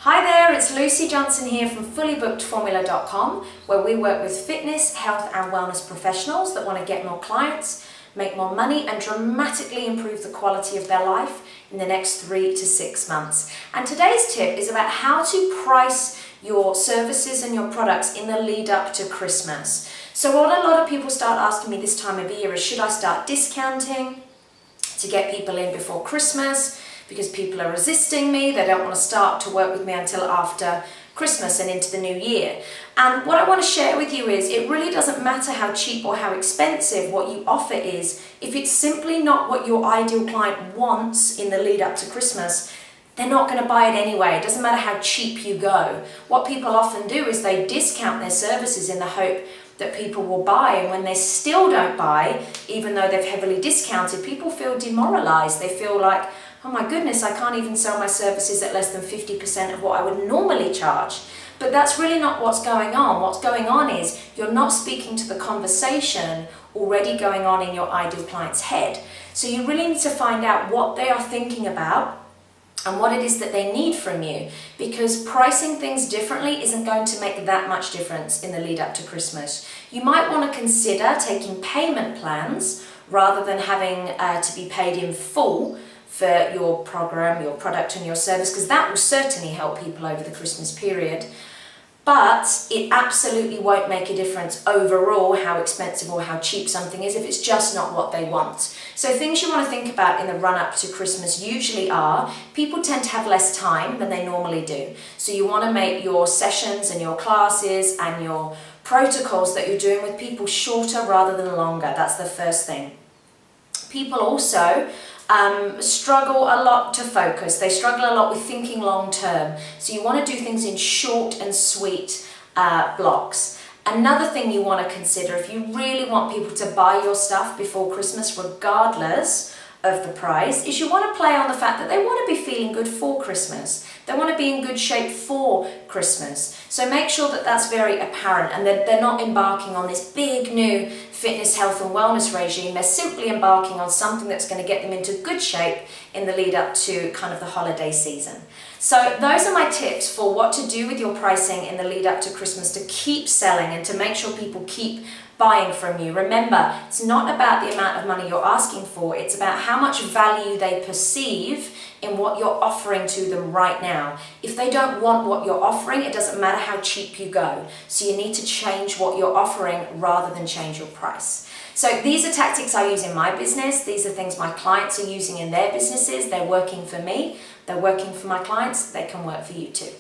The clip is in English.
Hi there, it's Lucy Johnson here from FullyBookedFormula.com, where we work with fitness, health and wellness professionals that want to get more clients, make more money and dramatically improve the quality of their life in the next 3 to 6 months. And today's tip is about how to price your services and your products in the lead up to Christmas. So what a lot of people start asking me this time of year is, should I start discounting to get people in before Christmas? Because people are resisting me, they don't want to start to work with me until after Christmas and into the new year. And what I want to share with you is, it really doesn't matter how cheap or how expensive what you offer is. If it's simply not what your ideal client wants in the lead up to Christmas, they're not going to buy it anyway. It doesn't matter how cheap you go. What people often do is they discount their services in the hope that people will buy, and when they still don't buy, even though they've heavily discounted, people feel demoralized. They feel like, oh my goodness, I can't even sell my services at less than 50% of what I would normally charge. But that's really not what's going on. What's going on is you're not speaking to the conversation already going on in your ideal client's head. So you really need to find out what they are thinking about and what it is that they need from you, because pricing things differently isn't going to make that much difference in the lead up to Christmas. You might want to consider taking payment plans rather than having to be paid in full for your program, your product and your service, because that will certainly help people over the Christmas period. But it absolutely won't make a difference overall how expensive or how cheap something is if it's just not what they want. So things you want to think about in the run-up to Christmas usually are, people tend to have less time than they normally do. So you want to make your sessions and your classes and your protocols that you're doing with people shorter rather than longer. That's the first thing. People also struggle a lot to focus. They struggle a lot with thinking long term. So you want to do things in short and sweet blocks. Another thing you want to consider, if you really want people to buy your stuff before Christmas, regardless of the price, is you want to play on the fact that they want to be feeling good for Christmas. They want to be in good shape for Christmas. So make sure that that's very apparent and that they're not embarking on this big new fitness, health and wellness regime. They're simply embarking on something that's going to get them into good shape in the lead up to kind of the holiday season. So those are my tips for what to do with your pricing in the lead up to Christmas to keep selling and to make sure people keep buying from you. Remember, it's not about the amount of money you're asking for, it's about how much value they perceive in what you're offering to them right now. If they don't want what you're offering, it doesn't matter how cheap you go. So you need to change what you're offering rather than change your price. So these are tactics I use in my business. These are things my clients are using in their businesses. They're working for me. They're working for my clients. They can work for you too.